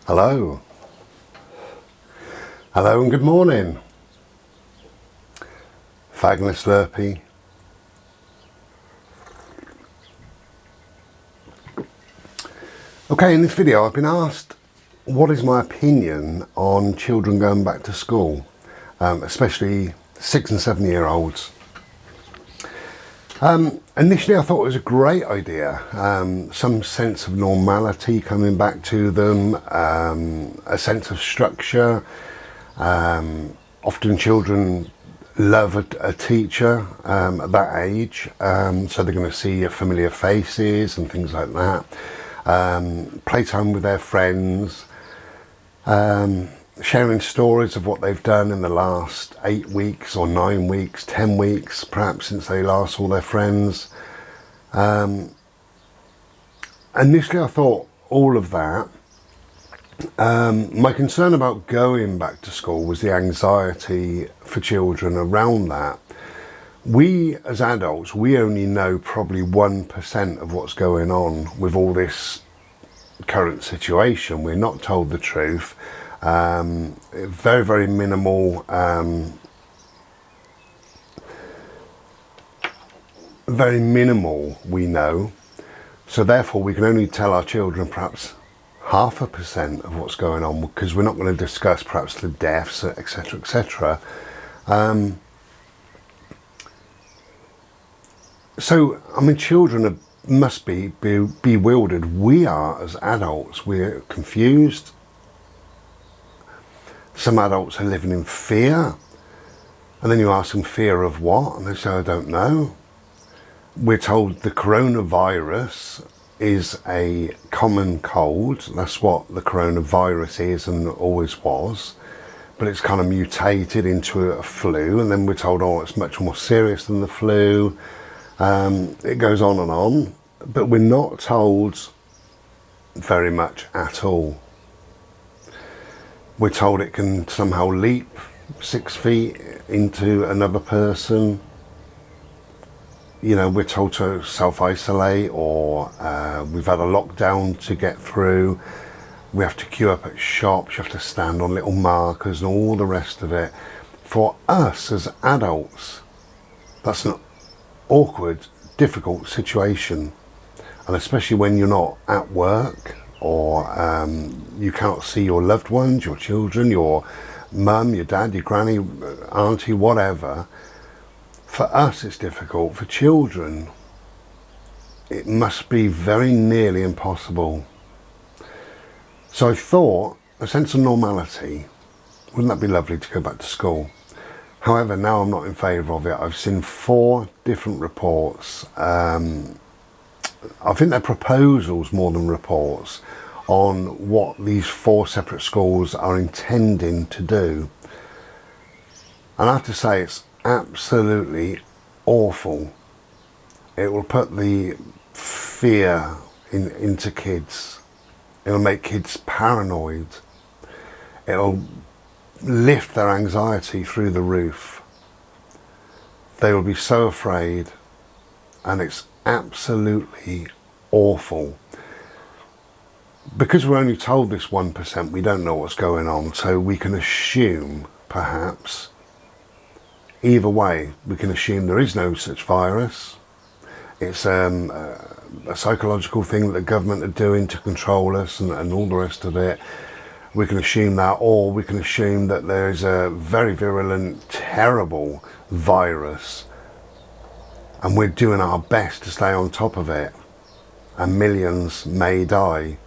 Hello. Hello and good morning. Fagner Slurpee. Okay, in this video I've been asked what is my opinion on children going back to school, especially 6 and 7 year olds. Initially I thought it was a great idea, some sense of normality coming back to them, a sense of structure. Often children love a teacher at that age, so they're going to see familiar faces and things like that. Playtime with their friends, sharing stories of what they've done in the last 8 weeks or 9 weeks, 10 weeks perhaps since they last saw their friends. Initially I thought all of that. My concern about going back to school was the anxiety for children around that. We as adults, we only know probably 1% of what's going on with all this current situation. We're not told the truth. Very, very minimal, very minimal we know. So therefore we can only tell our children perhaps 0.5% of what's going on, because we're not going to discuss perhaps the deaths, etc., etc. So, I mean, children must be bewildered. We are, as adults, we're confused. Some adults are living in fear. And then you ask them, fear of what? And they say, I don't know. We're told the coronavirus is a common cold. That's what the coronavirus is and always was. But it's kind of mutated into a flu. And then we're told, oh, it's much more serious than the flu. It goes on, but we're not told very much at all. We're told it can somehow leap 6 feet into another person. You know, we're told to self-isolate, or we've had a lockdown to get through. We have to queue up at shops, you have to stand on little markers and all the rest of it. For us as adults, that's an awkward, difficult situation, and especially when you're not at work, or you cannot see your loved ones, your children, your mum, your dad, your granny, auntie, whatever. For us it's difficult. For children it must be very nearly impossible. So I thought, a sense of normality, wouldn't that be lovely to go back to school? However, now I'm not in favour of it. I've seen 4 different reports. I think they're proposals more than reports on what these 4 separate schools are intending to do. And I have to say, it's absolutely awful. It will put the fear into kids. It'll make kids paranoid. It'll lift their anxiety through the roof. They will be so afraid, and it's absolutely awful. Because we're only told this 1%, we don't know what's going on, so we can assume, perhaps, either way, we can assume there is no such virus. It's a psychological thing that the government are doing to control us and all the rest of it. We can assume that, or we can assume that there is a very virulent, terrible virus, and we're doing our best to stay on top of it, and millions may die,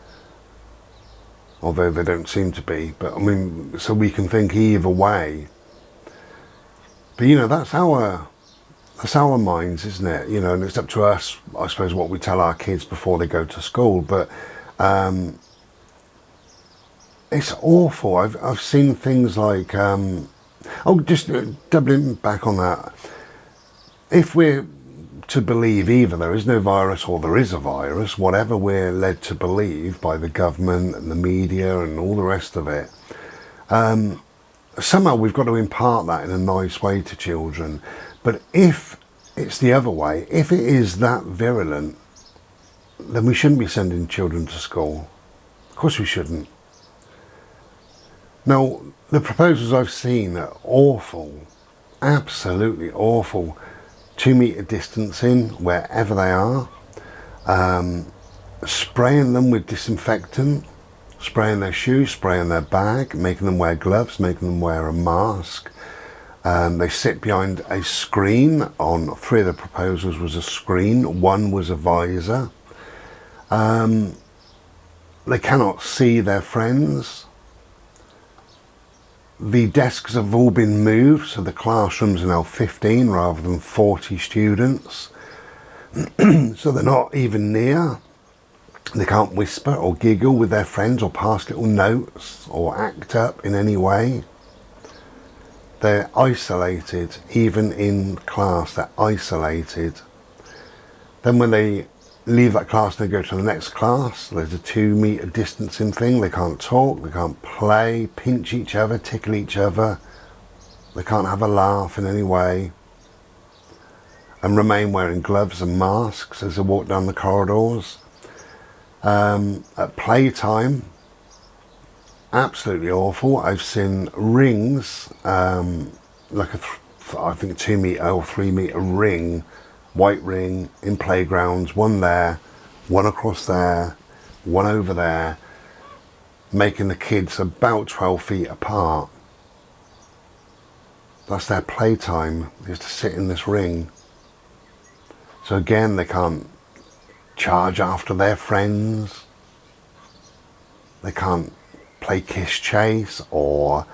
although they don't seem to be. But I mean, so we can think either way. But you know, that's our minds, isn't it? You know, and it's up to us, I suppose, what we tell our kids before they go to school. But it's awful. I've seen things like, just doubling back on that. If we're to believe either there is no virus or there is a virus, whatever we're led to believe by the government and the media and all the rest of it, somehow we've got to impart that in a nice way to children. But if it's the other way, if it is that virulent, then we shouldn't be sending children to school. Of course we shouldn't. Now, the proposals I've seen are awful, absolutely awful. 2 metre distancing wherever they are, spraying them with disinfectant, spraying their shoes, spraying their bag, making them wear gloves, making them wear a mask. They sit behind a screen. On 3 of the proposals was a screen, 1 was a visor. They cannot see their friends. The desks have all been moved, so the classrooms are now 15 rather than 40 students. So they're not even near. They can't whisper or giggle with their friends or pass little notes or act up in any way. They're isolated, even in class, they're isolated. Then when they leave that class and they go to the next class, there's a 2 metre distancing thing. They can't talk, they can't play, pinch each other, tickle each other. They can't have a laugh in any way. And remain wearing gloves and masks as they walk down the corridors. At playtime, absolutely awful. I've seen rings, like I think 2 metre or 3 metre ring, white ring in playgrounds, 1 there, 1 across there, 1 over there, making the kids about 12 feet apart. That's their playtime, is to sit in this ring. So again, they can't charge after their friends. They can't play kiss chase or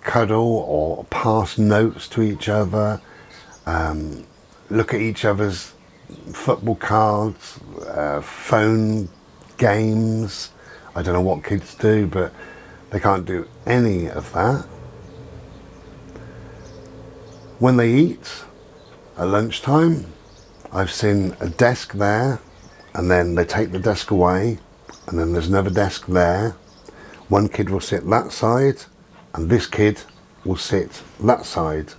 cuddle or pass notes to each other. Look at each other's football cards, phone games. I don't know what kids do, but they can't do any of that. When they eat at lunchtime, I've seen a desk there, and then they take the desk away, and then there's another desk there. 1 kid will sit that side, and this kid will sit that side.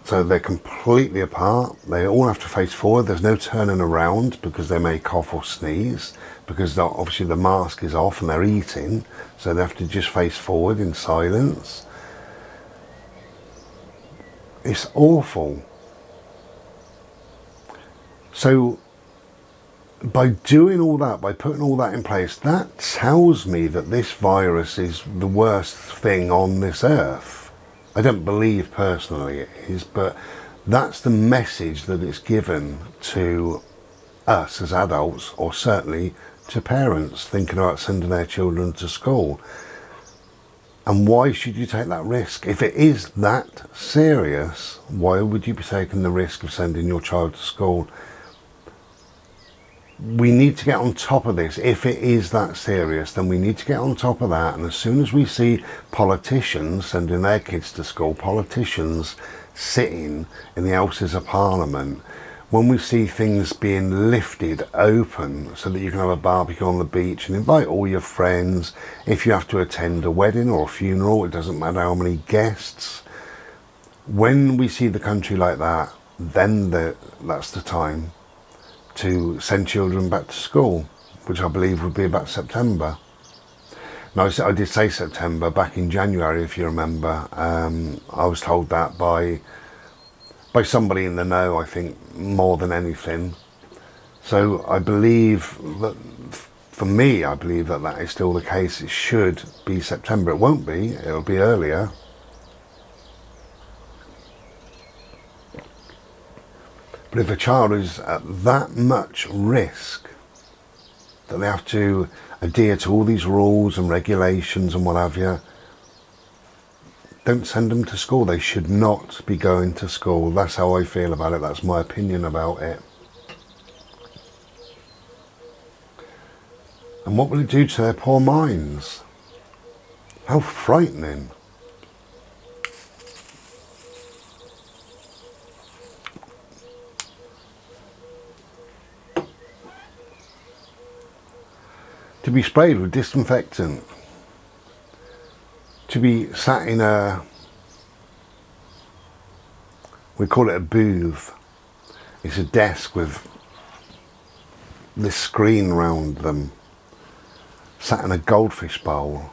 So they're completely apart. They all have to face forward. There's no turning around because they may cough or sneeze, because obviously the mask is off and they're eating, so they have to just face forward in silence. It's awful. So by doing all that, by putting all that in place, that tells me that this virus is the worst thing on this earth. I don't believe personally it is, but that's the message that it's given to us as adults, or certainly to parents thinking about sending their children to school. And why should you take that risk? If it is that serious, why would you be taking the risk of sending your child to school? We need to get on top of this. If it is that serious, then we need to get on top of that. And as soon as we see politicians sending their kids to school, politicians sitting in the Houses of Parliament, when we see things being lifted open so that you can have a barbecue on the beach and invite all your friends, if you have to attend a wedding or a funeral, it doesn't matter how many guests. When we see the country like that, then that's the time to send children back to school, which I believe would be about September. Now, I did say September back in January, if you remember. I was told that by somebody in the know, I think, more than anything. So I believe that, for me, I believe that that is still the case. It should be September. It won't be, it'll be earlier. But if a child is at that much risk that they have to adhere to all these rules and regulations and what have you, don't send them to school. They should not be going to school. That's how I feel about it. That's my opinion about it. And what will it do to their poor minds? How frightening. To be sprayed with disinfectant, to be sat in we call it a booth. It's a desk with this screen around them, sat in a goldfish bowl,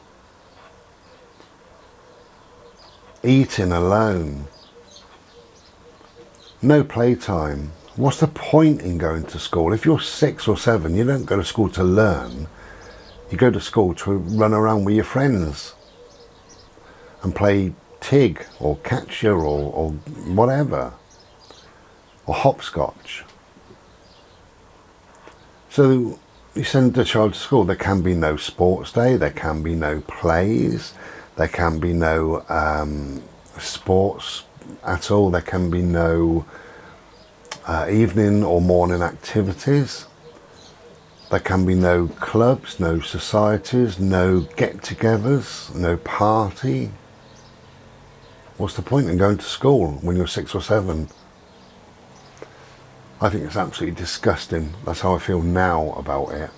eating alone, no playtime. What's the point in going to school? If you're 6 or 7, you don't go to school to learn. You go to school to run around with your friends and play tig or catcher or whatever, or hopscotch. So you send the child to school, there can be no sports day, there can be no plays, there can be no sports at all, there can be no evening or morning activities, there can be no clubs, no societies, no get-togethers, no party. What's the point in going to school when you're 6 or 7? I think it's absolutely disgusting. That's how I feel now about it.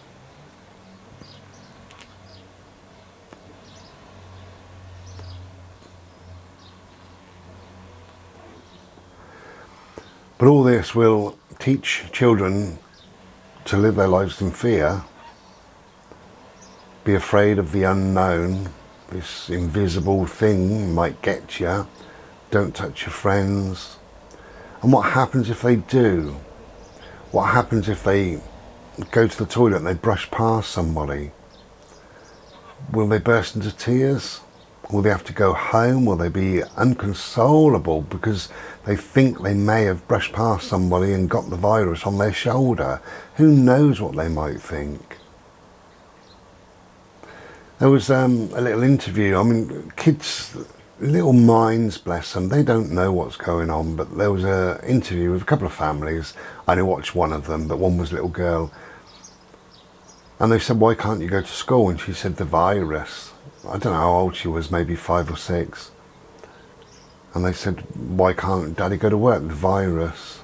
But all this will teach children to live their lives in fear, be afraid of the unknown. This invisible thing might get you. Don't touch your friends. And what happens if they do? What happens if they go to the toilet and they brush past somebody? Will they burst into tears? Will they have to go home? Will they be inconsolable because they think they may have brushed past somebody and got the virus on their shoulder? Who knows what they might think? There was a little interview. I mean, kids, little minds, bless them, they don't know what's going on, but there was an interview with a couple of families. I only watched one of them, but one was a little girl. And they said, why can't you go to school? And she said, the virus. I don't know how old she was, maybe 5 or 6. And they said, why can't Daddy go to work? The virus.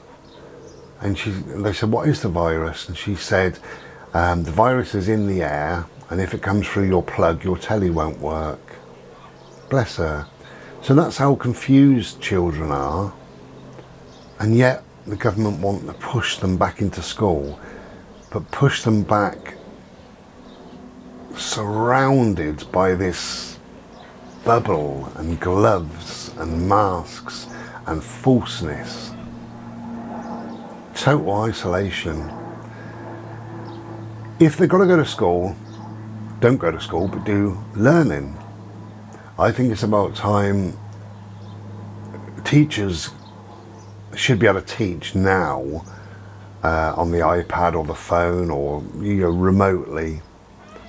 And they said, what is the virus? And she said, the virus is in the air, and if it comes through your plug, your telly won't work. Bless her. So that's how confused children are. And yet the government want to push them back into school, but push them back surrounded by this bubble and gloves and masks and falseness. Total isolation. If they've got to go to school, don't go to school, but do learning. I think it's about time teachers should be able to teach now on the iPad or the phone or remotely.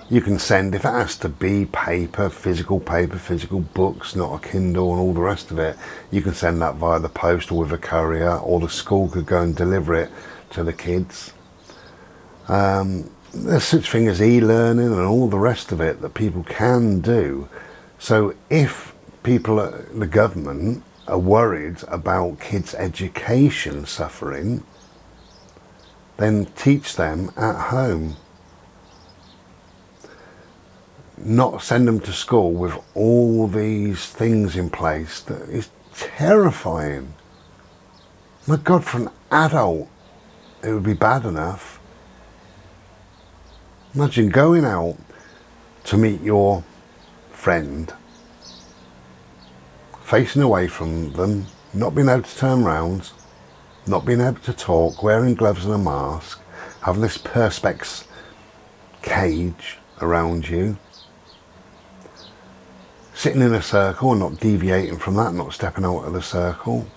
You can send, if it has to be paper, physical books, not a Kindle and all the rest of it, you can send that via the post or with a courier, or the school could go and deliver it to the kids. There's such thing as e-learning and all the rest of it that people can do. So if people, the government, are worried about kids' education suffering, then teach them at home. Not send them to school with all these things in place. That is terrifying. My God, for an adult, it would be bad enough. Imagine going out to meet your friend, facing away from them, not being able to turn round, not being able to talk, wearing gloves and a mask, having this perspex cage around you, sitting in a circle and not deviating from that, not stepping out of the circle.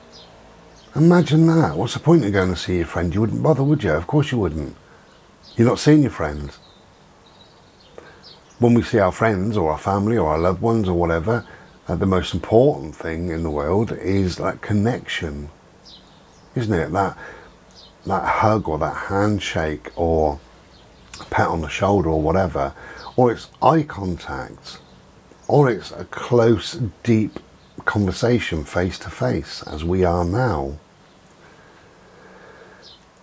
Imagine that. What's the point of going to see your friend? You wouldn't bother, would you? Of course you wouldn't. You're not seeing your friends. When we see our friends or our family or our loved ones or whatever, the most important thing in the world is that connection, isn't it? That hug or that handshake or a pat on the shoulder or whatever, or it's eye contact, or it's a close, deep conversation face to face, as we are now.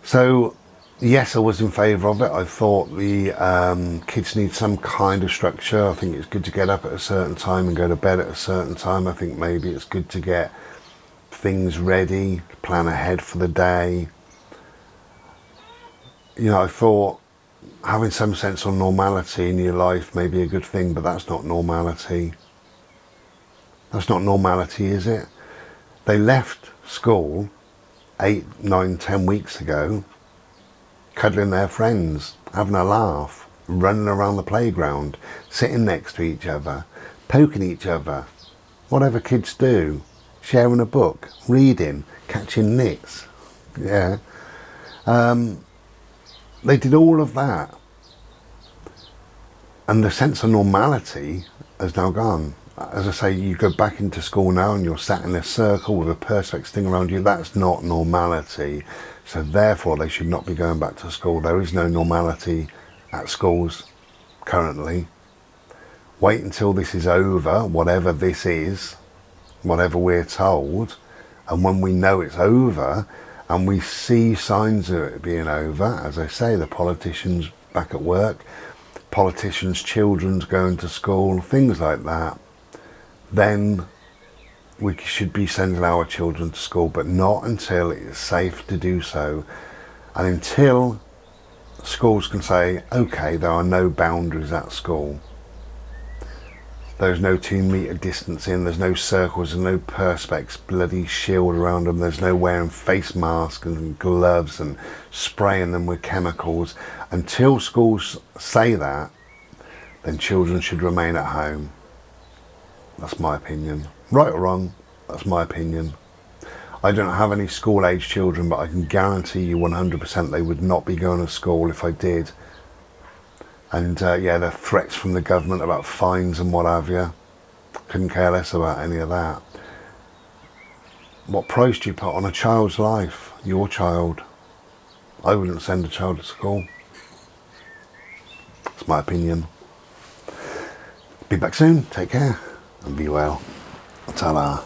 So yes, I was in favour of it. I thought the kids need some kind of structure. I think it's good to get up at a certain time and go to bed at a certain time. I think maybe it's good to get things ready, plan ahead for the day. I thought having some sense of normality in your life may be a good thing, but that's not normality. That's not normality, is it? They left school 8, 9, 10 weeks ago, cuddling their friends, having a laugh, running around the playground, sitting next to each other, poking each other, whatever kids do, sharing a book, reading, catching nits. Yeah. They did all of that. And the sense of normality has now gone. As I say, you go back into school now and you're sat in a circle with a perspex thing around you. That's not normality. So therefore they should not be going back to school. There is no normality at schools currently. Wait until this is over, whatever this is, whatever we're told. And when we know it's over and we see signs of it being over, as I say, the politicians back at work, politicians' children's going to school, things like that, then we should be sending our children to school, but not until it's safe to do so. And until schools can say, okay, there are no boundaries at school. There's no 2 metre distancing, there's no circles, there's no perspex bloody shield around them, there's no wearing face masks and gloves and spraying them with chemicals. Until schools say that, then children should remain at home. That's my opinion. Right or wrong, that's my opinion. I don't have any school age children, but I can guarantee you 100% they would not be going to school if I did. And yeah, the threats from the government about fines and what have you, couldn't care less about any of that. What price do you put on a child's life? Your child. I wouldn't send a child to school. That's my opinion. Be back soon, take care, and be well. Ta-ra.